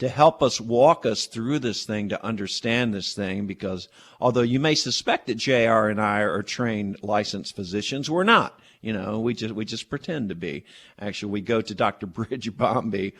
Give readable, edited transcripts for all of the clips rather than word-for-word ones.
to help us walk us through this thing, to understand this thing, because although you may suspect that JR and I are trained licensed physicians, we're not. We just pretend to be. Actually, we go to Dr. Bridge Bombay,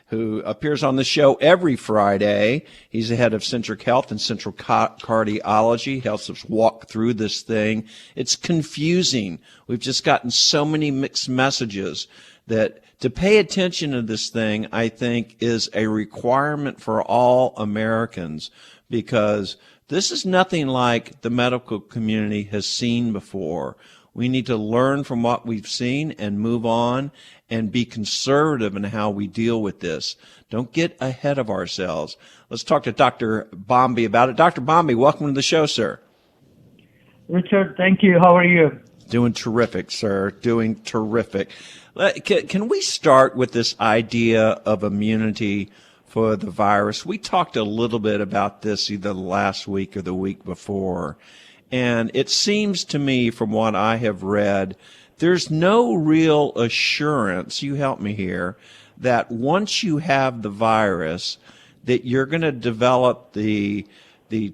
who appears on the show every Friday. He's the head of Centric Health and Central Cardiology. He helps us walk through this thing. It's confusing. We've just gotten so many mixed messages that to pay attention to this thing, I think, is a requirement for all Americans, because this is nothing like the medical community has seen before. We need to learn from what we've seen and move on and be conservative in how we deal with this. Don't get ahead of ourselves. Let's talk to Dr. Bombay about it. Dr. Bombay, welcome to the show, sir. Richard, thank you. How are you? Doing terrific, sir. Doing terrific. Can we start with this idea of immunity for the virus? We talked a little bit about this either last week or the week before. And it seems to me, from what I have read, there's no real assurance, you help me here, that once you have the virus, that you're going to develop the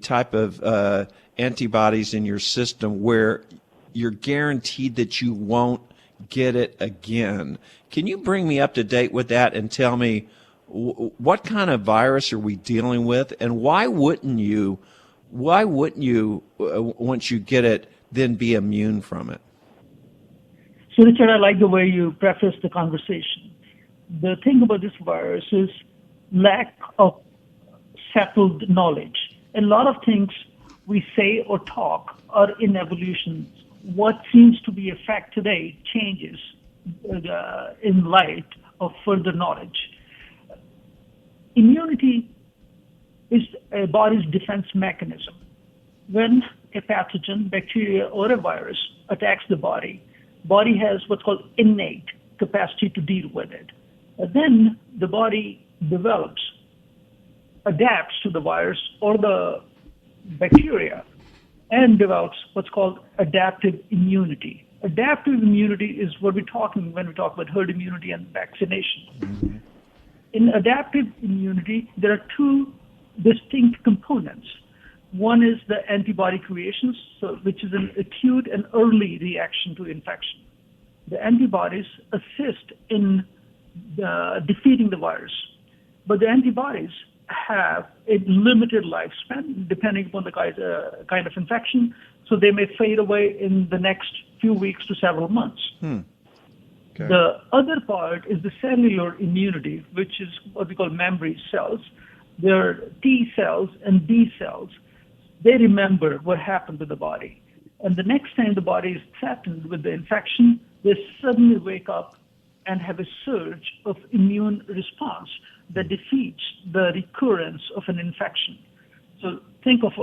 type of antibodies in your system where you're guaranteed that you won't get it again. Can you bring me up to date with that and tell me what kind of virus are we dealing with, and why wouldn't you, once you get it, then be immune from it? So, Richard, I like the way you prefaced the conversation. The thing about this virus is lack of settled knowledge. A lot of things we say or talk are in evolution. What seems to be a fact today changes in light of further knowledge. Immunity is a body's defense mechanism. When a pathogen, bacteria, or a virus attacks the body has what's called innate capacity to deal with it. And then the body adapts to the virus or the bacteria, and develops what's called adaptive immunity. Adaptive immunity is what we're talking when we talk about herd immunity and vaccination. Mm-hmm. In adaptive immunity, there are two distinct components. One is the antibody creation, which is an acute and early reaction to infection. The antibodies assist in defeating the virus, but the antibodies have a limited lifespan depending upon the kind of infection, so they may fade away in the next few weeks to several months. Okay. The other part is the cellular immunity, which is what we call memory cells. They're T cells and B cells. They remember what happened to the body. And the next time the body is threatened with the infection, they suddenly wake up and have a surge of immune response that defeats the recurrence of an infection. So think of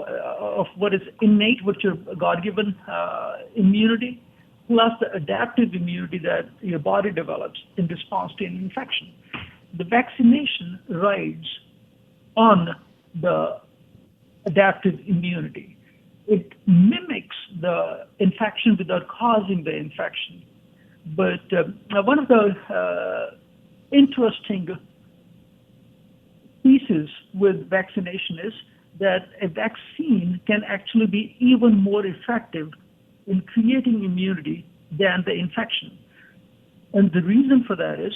what is innate, what your God-given immunity, plus the adaptive immunity that your body develops in response to an infection. The vaccination rides on the adaptive immunity. It mimics the infection without causing the infection. But one of the interesting pieces with vaccination is that a vaccine can actually be even more effective in creating immunity than the infection. And the reason for that is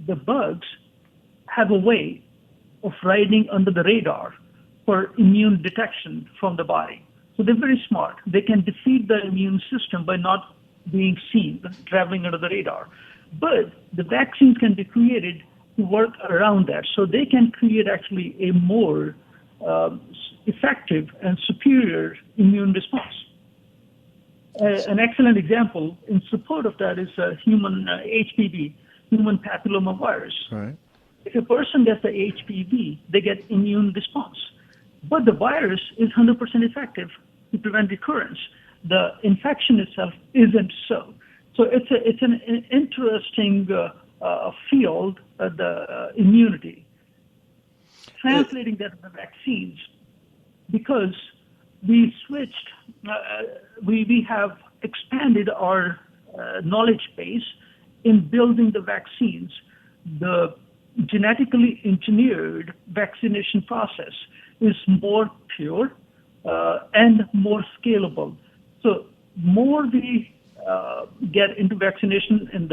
the bugs have a way of riding under the radar for immune detection from the body. So they're very smart. They can defeat the immune system by not being seen, traveling under the radar. But the vaccines can be created to work around that. So they can create actually a more effective and superior immune response. An excellent example in support of that is human HPV, human papilloma virus. Right. If a person gets the HPV, they get immune response. But the virus is 100% effective to prevent recurrence. The infection itself isn't so. So it's an interesting field, the immunity. Translating that to the vaccines, because we switched, we have expanded our knowledge base in building the vaccines. The genetically engineered vaccination process is more pure and more scalable. So more we get into vaccination in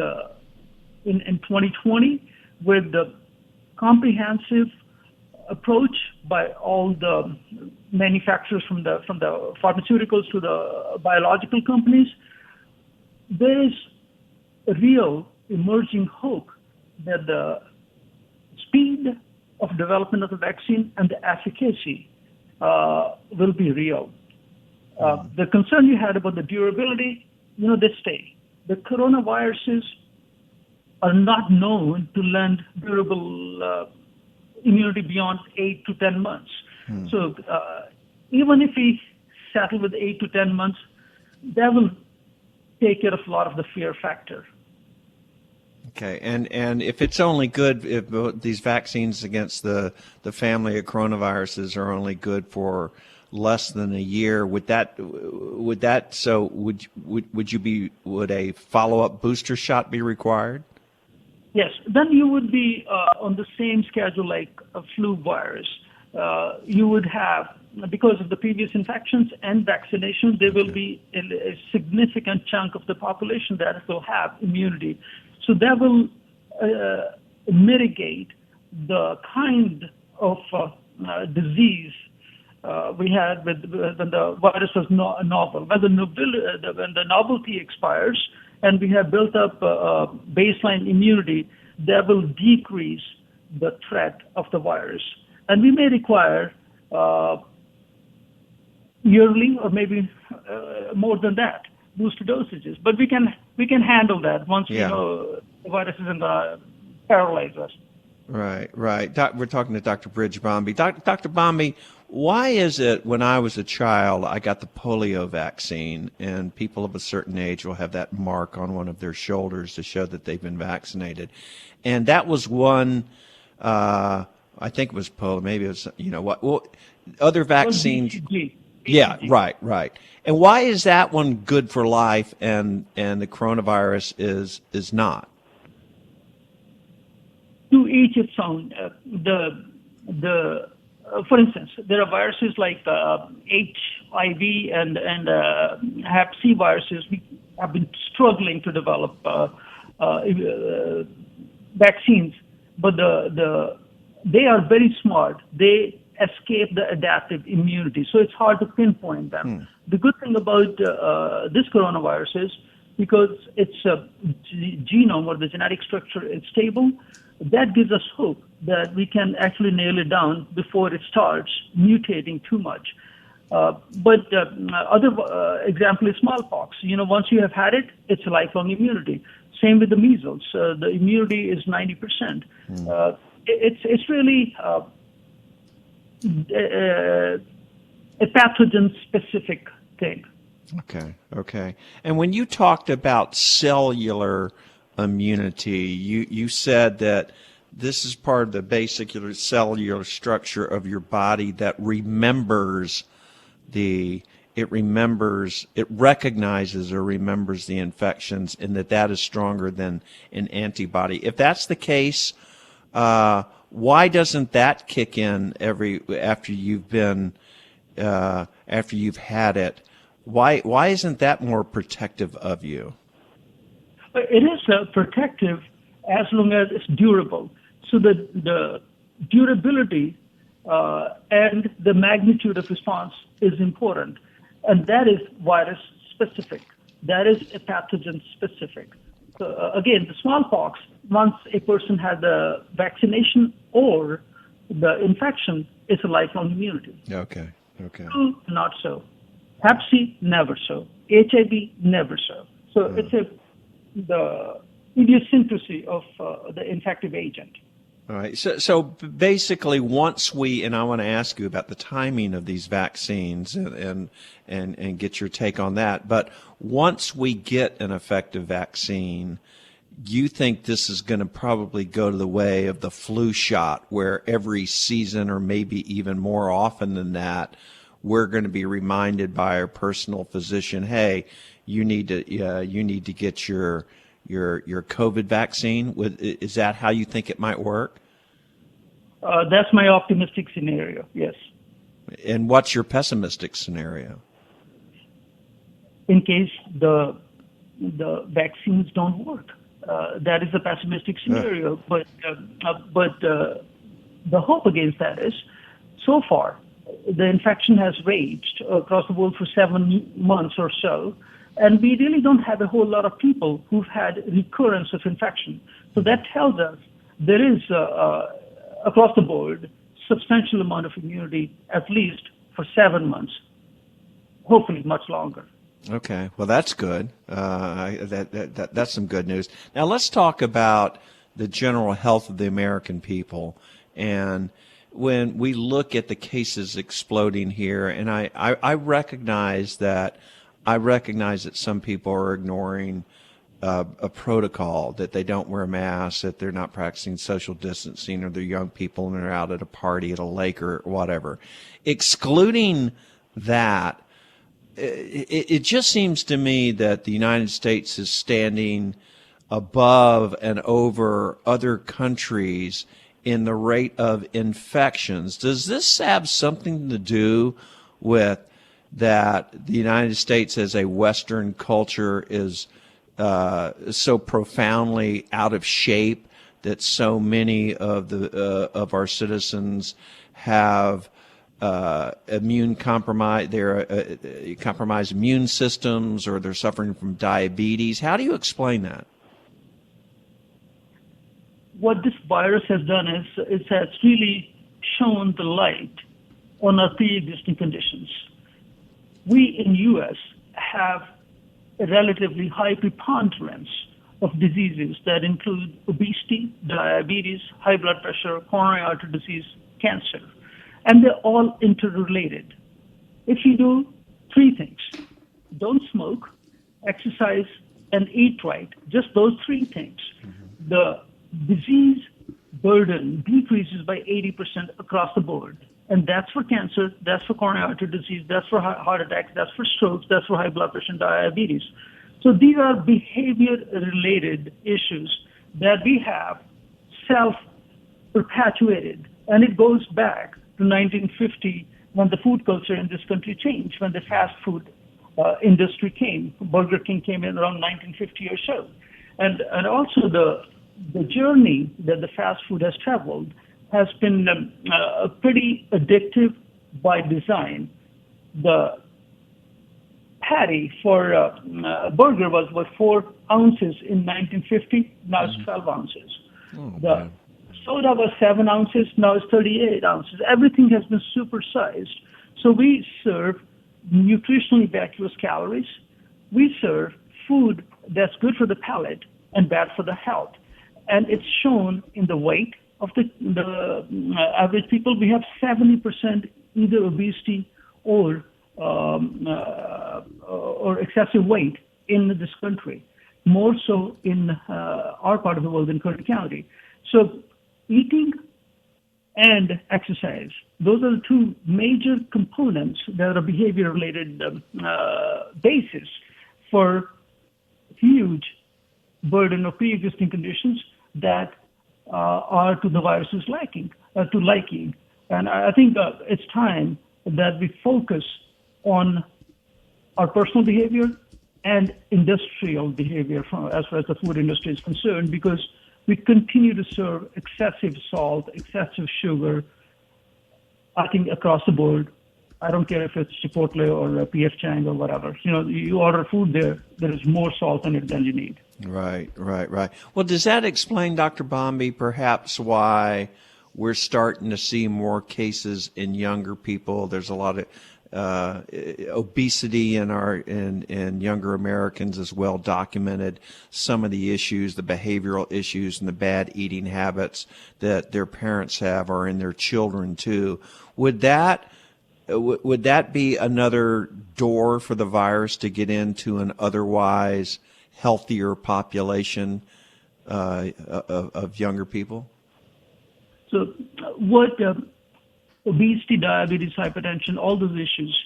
2020 with the comprehensive approach by all the manufacturers from the pharmaceuticals to the biological companies, there is a real emerging hope that the speed of development of the vaccine and the efficacy will be real. The concern you had about the durability, they stay. The coronaviruses are not known to lend durable immunity beyond 8 to 10 months. So even if we settle with 8 to 10 months, that will take care of a lot of the fear factor. Okay, and if it's only good, if these vaccines against the family of coronaviruses are only good for less than a year, would a follow-up booster shot be required? Yes, then you would be on the same schedule like a flu virus. You would have, because of the previous infections and vaccination, there will be a significant chunk of the population that will have immunity. So that will mitigate the kind of disease we had when the virus was novel. When the novelty expires and we have built up baseline immunity, that will decrease the threat of the virus. And we may require yearly or maybe more than that booster dosages, but we can handle that once we know the virus isn't going to paralyze us. Right. We're talking to Dr. Bridge Bombi. Dr. Bombi, why is it when I was a child I got the polio vaccine, and people of a certain age will have that mark on one of their shoulders to show that they've been vaccinated, and that was one. I think it was polio. Maybe it was other vaccines. BCG. Yeah, right. And why is that one good for life and the coronavirus is not? To each its own. For instance, there are viruses like HIV and Hep C viruses. We have been struggling to develop vaccines, but they are very smart. They escape the adaptive immunity, so it's hard to pinpoint them. The good thing about this coronavirus is because its genome or the genetic structure is stable, that gives us hope that we can actually nail it down before it starts mutating too much. But other example is smallpox. Once you have had it, it's a lifelong immunity. Same with the measles. The immunity is 90%. It's really a pathogen-specific thing. Okay. And when you talked about cellular immunity, you said that this is part of the basic cellular structure of your body that it recognizes or remembers the infections, and that is stronger than an antibody. If that's the case, why doesn't that kick in after you've had it? Why isn't that more protective of you? It is protective as long as it's durable. So the durability and the magnitude of response is important, and that is virus specific. That is a pathogen specific. So again, the smallpox, once a person had the vaccination or the infection, it's a lifelong immunity. Okay. Flu, not so. Hep C, never so. HIV, never so. So it's the idiosyncrasy of the infective agent. All right. So basically, once and I want to ask you about the timing of these vaccines and get your take on that. But once we get an effective vaccine, you think this is going to probably go to the way of the flu shot, where every season, or maybe even more often than that, we're going to be reminded by our personal physician, hey, you need to get your COVID vaccine. Is that how you think it might work? That's my optimistic scenario, yes. And what's your pessimistic scenario? In case the vaccines don't work. That is a pessimistic scenario. But the hope against that is, so far, the infection has raged across the world for 7 months or so, and we really don't have a whole lot of people who've had recurrence of infection. So that tells us there is, across the board, substantial amount of immunity, at least for 7 months, hopefully much longer. Okay, well that's good. That's some good news. Now let's talk about the general health of the American people. And when we look at the cases exploding here, and I recognize that some people are ignoring a protocol, that they don't wear masks, that they're not practicing social distancing, or they're young people and they're out at a party at a lake or whatever. Excluding that, it just seems to me that the United States is standing above and over other countries in the rate of infections. Does this have something to do with that the United States as a Western culture is so profoundly out of shape that so many of our citizens have immune compromise, their compromised immune systems, or they're suffering from diabetes? How do you explain that? What this virus has done is it has really shown the light on our pre-existing conditions. We in U.S. have a relatively high preponderance of diseases that include obesity, diabetes, high blood pressure, coronary artery disease, cancer. And they're all interrelated. If you do 3 things, don't smoke, exercise, and eat right, just those 3 things, the disease burden decreases by 80% across the board. And that's for cancer, that's for coronary artery disease, that's for heart attacks, that's for strokes, that's for high blood pressure and diabetes. So these are behavior-related issues that we have self-perpetuated. And it goes back to 1950 when the food culture in this country changed, when the fast food industry came. Burger King came in around 1950 or so. And also the journey that the fast food has traveled has been pretty addictive by design. The patty for a burger was 4 ounces in 1950, now it's 12 ounces. The soda was 7 ounces, now it's 38 ounces. Everything has been supersized. So we serve nutritionally vacuous calories. We serve food that's good for the palate and bad for the health. And it's shown in the weight of the average people. We have 70% either obesity or excessive weight in this country, more so in our part of the world in Kern County. So eating and exercise, those are the 2 major components that are behavior-related basis for huge burden of pre-existing conditions that are to the virus's liking. And I think it's time that we focus on our personal behavior and industrial behavior as far as the food industry is concerned, because we continue to serve excessive salt, excessive sugar, I think across the board. I don't care if it's Chipotle or P.F. Chang or whatever. You order food there is more salt in it than you need. Right. Well, does that explain, Dr. Bombi, perhaps why we're starting to see more cases in younger people? There's a lot of obesity in younger Americans is well documented. Some of the issues, the behavioral issues and the bad eating habits that their parents have are in their children too. Would that be another door for the virus to get into an otherwise healthier population of younger people? So what obesity, diabetes, hypertension, all those issues,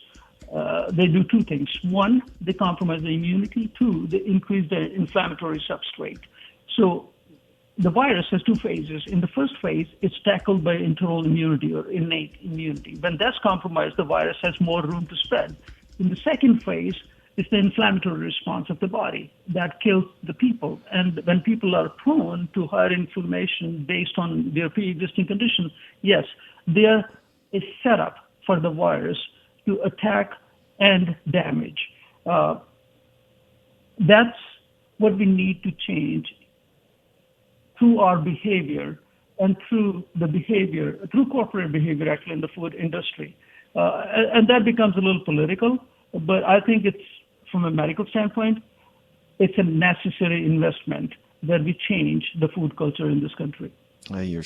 they do 2 things. 1, they compromise the immunity. 2, they increase the inflammatory substrate. So the virus has two phases. In the first phase, it's tackled by internal immunity or innate immunity. When that's compromised, the virus has more room to spread. In the second phase, it's the inflammatory response of the body that kills the people. And when people are prone to higher inflammation based on their pre-existing condition, yes, there is set up for the virus to attack and damage. That's what we need to change through our behavior and through corporate behavior actually in the food industry. And that becomes a little political, but I think it's, from a medical standpoint, it's a necessary investment that we change the food culture in this country. You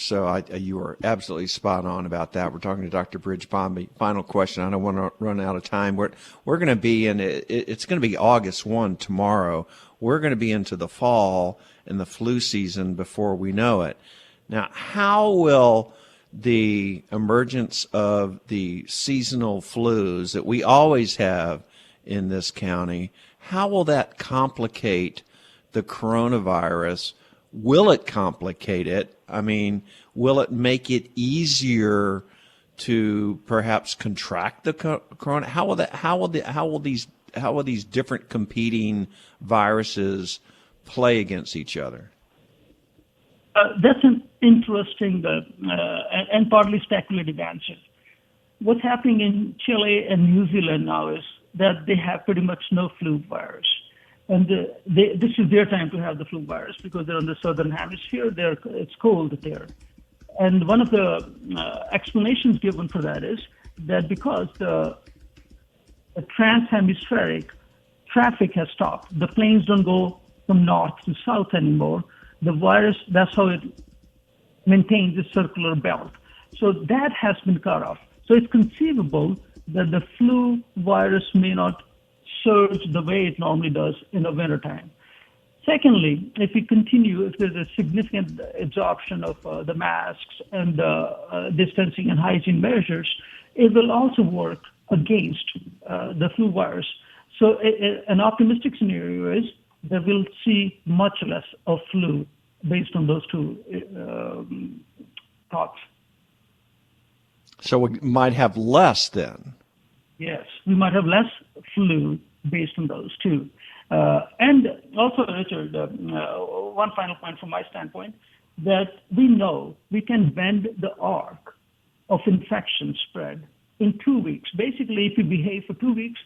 are absolutely spot on about that. We're talking to Dr. Bridge Bombi. Final question. I don't want to run out of time. We're going to be in it's going to be August 1 tomorrow. We're going to be into the fall and the flu season before we know it. Now, how will the emergence of the seasonal flus that we always have in this county, how will that complicate the coronavirus? Will it complicate it? I mean, will it make it easier to perhaps contract the corona? How will these different competing viruses play against each other? That's an interesting and partly speculative answer. What's happening in Chile and New Zealand now is that they have pretty much no flu virus. And this is their time to have the flu virus because they're in the southern hemisphere. It's cold there. And one of the explanations given for that is that because the trans-hemispheric traffic has stopped, the planes don't go from north to south anymore. The virus, that's how it maintains a circular belt. So that has been cut off. So it's conceivable that the flu virus may not surge the way it normally does in the wintertime. Secondly, if there's a significant absorption of the masks and distancing and hygiene measures, it will also work against the flu virus. So an optimistic scenario is that we'll see much less of flu based on those two thoughts. So we might have less then. Yes, we might have less flu based on those two. And also, Richard, one final point from my standpoint, that we know we can bend the arc of infection spread in 2 weeks. Basically, if we behave for 2 weeks,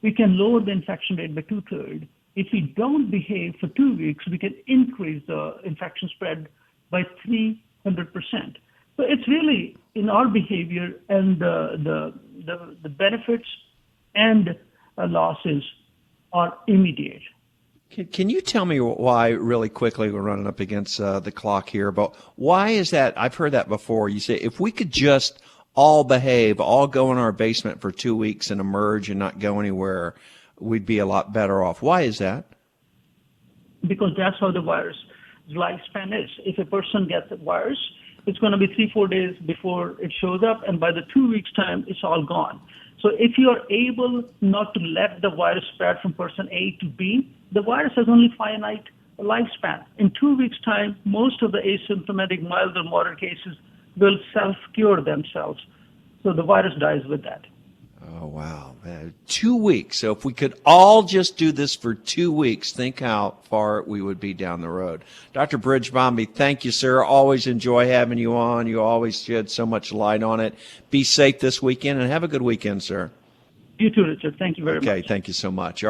we can lower the infection rate by 2/3. If we don't behave for 2 weeks, we can increase the infection spread by 300%. So it's really in our behavior, and the benefits and losses are immediate. Can you tell me why, really quickly, we're running up against the clock here, but why is that? I've heard that before. You say if we could just all behave, all go in our basement for 2 weeks and emerge and not go anywhere, we'd be a lot better off. Why is that? Because that's how the virus lifespan is. If a person gets the virus, it's going to be 3-4 days before it shows up, and by the 2 weeks' time, it's all gone. So if you are able not to let the virus spread from person A to B, the virus has only finite lifespan. In 2 weeks' time, most of the asymptomatic mild or moderate cases will self-cure themselves. So the virus dies with that. Oh, wow. 2 weeks. So if we could all just do this for 2 weeks, think how far we would be down the road. Dr. Bridge Bombi, thank you, sir. Always enjoy having you on. You always shed so much light on it. Be safe this weekend and have a good weekend, sir. You too, Richard. Thank you very much. Okay, thank you so much.